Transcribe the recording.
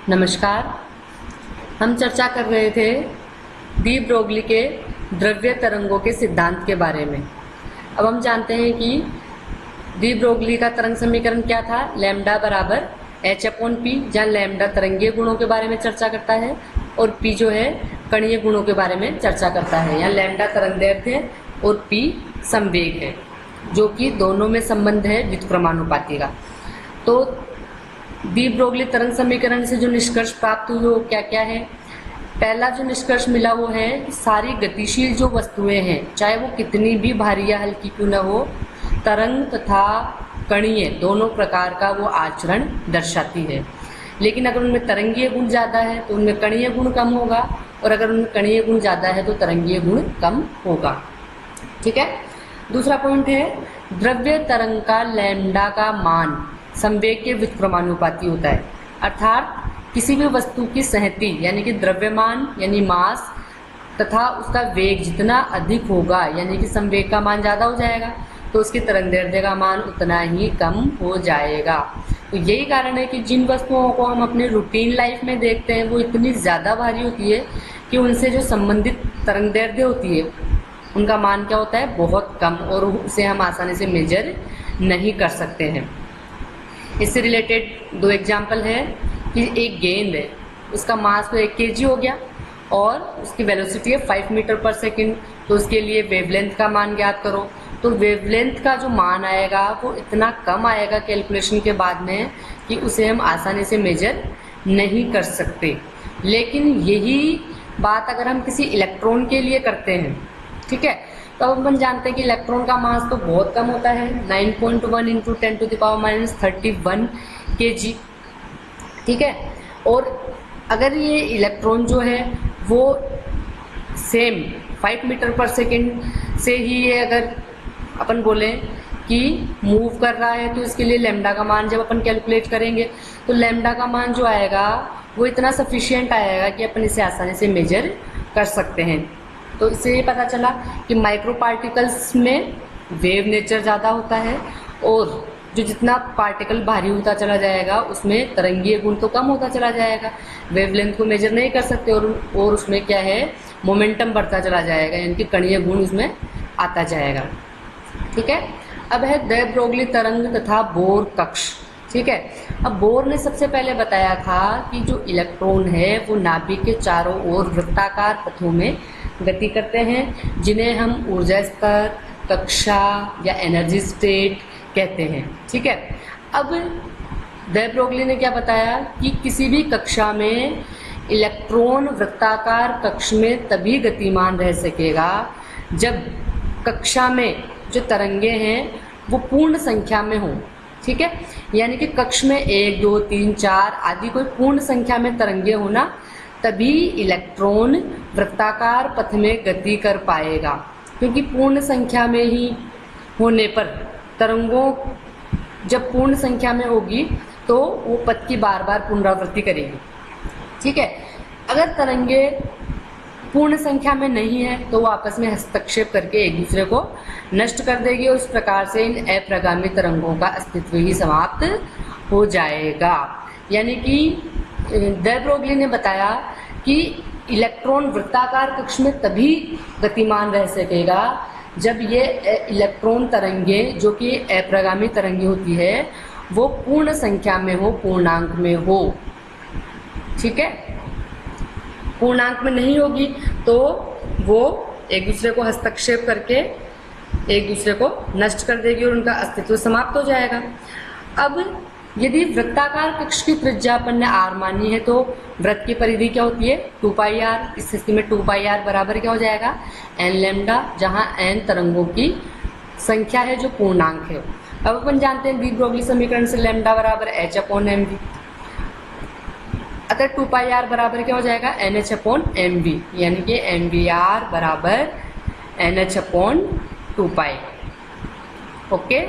नमस्कार। हम चर्चा कर रहे थे डी ब्रोगली के द्रव्य तरंगों के सिद्धांत के बारे में। अब हम जानते हैं कि डी ब्रोगली का तरंग समीकरण क्या था, लैम्डा बराबर h/p, जहाँ लैम्डा तरंगीय गुणों के बारे में चर्चा करता है और p जो है कणीय गुणों के बारे में चर्चा करता है। यहाँ लैम्डा तरंगदैर्ध्य है और p संवेग है, जो कि दोनों में संबंध है व्युत्क्रमानुपाती का। तो डी ब्रोगली तरंग समीकरण से जो निष्कर्ष प्राप्त हुए वो क्या क्या है। पहला जो निष्कर्ष मिला वो है कि सारी गतिशील जो वस्तुएं हैं, चाहे वो कितनी भी भारी या हल्की क्यों न हो, तरंग तथा कणीय दोनों प्रकार का वो आचरण दर्शाती है। लेकिन अगर उनमें तरंगीय गुण ज़्यादा है तो उनमें कणीय गुण कम होगा, और अगर उनमें कणीय गुण ज़्यादा है तो तरंगीय गुण कम होगा। ठीक है। दूसरा पॉइंट है, द्रव्य तरंग का लैम्डा का मान संवेग के व्युत्क्रमानुपाती होता है। अर्थात किसी भी वस्तु की सहती यानी कि द्रव्यमान यानी मास तथा उसका वेग जितना अधिक होगा, यानी कि संवेग का मान ज़्यादा हो जाएगा, तो उसकी तरंगदैर्ध्य का मान उतना ही कम हो जाएगा। तो यही कारण है कि जिन वस्तुओं को हम अपने रूटीन लाइफ में देखते हैं वो इतनी ज़्यादा भारी होती है कि उनसे जो संबंधित तरंगदैर्ध्य होती है उनका मान क्या होता है, बहुत कम, और उसे हम आसानी से मेजर नहीं कर सकते हैं। इससे रिलेटेड दो एग्जाम्पल है कि एक गेंद है, उसका मास तो 1 kg हो गया और उसकी वेलोसिटी है 5 मीटर पर सेकेंड, तो उसके लिए वेवलेंथ का मान ज्ञात करो। तो वेवलेंथ का जो मान आएगा वो इतना कम आएगा कैलकुलेशन के बाद में कि उसे हम आसानी से मेजर नहीं कर सकते। लेकिन यही बात अगर हम किसी इलेक्ट्रॉन के लिए करते हैं, ठीक है, तो अब हम जानते हैं कि इलेक्ट्रॉन का मास तो बहुत कम होता है, 9.1 × 10⁻31 kg। ठीक है। और अगर ये इलेक्ट्रॉन जो है वो सेम 5 मीटर पर सेकेंड से ही ये अगर अपन बोलें कि मूव कर रहा है, तो इसके लिए लैम्डा का मान जब अपन कैलकुलेट करेंगे तो लैम्डा का मान जो आएगा वो इतना सफिशिएंट आएगा कि अपन इसे आसानी से मेजर कर सकते हैं। तो इससे ये पता चला कि माइक्रो पार्टिकल्स में वेव नेचर ज़्यादा होता है, और जो जितना पार्टिकल भारी होता चला जाएगा उसमें तरंगीय गुण तो कम होता चला जाएगा, वेवलेंथ को मेजर नहीं कर सकते, और उसमें क्या है, मोमेंटम बढ़ता चला जाएगा, यानी कि कणीय गुण उसमें आता जाएगा। ठीक है। अब है दे ब्रोगली तरंग तथा बोर कक्ष। ठीक है। अब बोर ने सबसे पहले बताया था कि जो इलेक्ट्रॉन है वो नाभिक के चारों ओर वृत्ताकार पथों में गति करते हैं, जिन्हें हम ऊर्जा स्तर, कक्षा या एनर्जी स्टेट कहते हैं। ठीक है। अब दे ब्रोगली ने क्या बताया कि किसी भी कक्षा में इलेक्ट्रॉन वृत्ताकार कक्ष में तभी गतिमान रह सकेगा जब कक्षा में जो तरंगे हैं वो पूर्ण संख्या में हों। ठीक है। यानी कि कक्ष में 1, 2, 3, 4 आदि कोई पूर्ण संख्या में तरंगे होना, तभी इलेक्ट्रॉन वृत्ताकार पथ में गति कर पाएगा, क्योंकि पूर्ण संख्या में ही होने पर तरंगों जब पूर्ण संख्या में होगी तो वो पथ की बार बार पुनरावृत्ति करेगी। ठीक है। अगर तरंगे पूर्ण संख्या में नहीं है तो वो आपस में हस्तक्षेप करके एक दूसरे को नष्ट कर देगी, और इस प्रकार से इन अप्रगामी तरंगों का अस्तित्व ही समाप्त हो जाएगा। यानी कि दे ब्रोगली ने बताया कि इलेक्ट्रॉन वृत्ताकार कक्ष में तभी गतिमान रह सकेगा जब ये इलेक्ट्रॉन तरंगे, जो कि अप्रगामी तरंगे होती है, वो पूर्ण संख्या में हो, पूर्णांक में हो। ठीक है। पूर्णांक में नहीं होगी तो वो एक दूसरे को हस्तक्षेप करके एक दूसरे को नष्ट कर देगी और उनका अस्तित्व समाप्त हो जाएगा। अब यदि वृत्ताकार कक्ष की त्रिज्या अपन ने r मानी है तो वृत्त की परिधि क्या होती है, 2πr। इस स्थिति में 2πr बराबर क्या हो जाएगा, n लैम्डा, जहाँ n तरंगों की संख्या है जो पूर्णांक है। अब अपन जानते हैं डी ब्रोगली समीकरण से लैम्डा बराबर h/mv, अतः 2πr बराबर क्या हो जाएगा, nh/mv, यानी कि mvr बराबर nh/2π। ओके।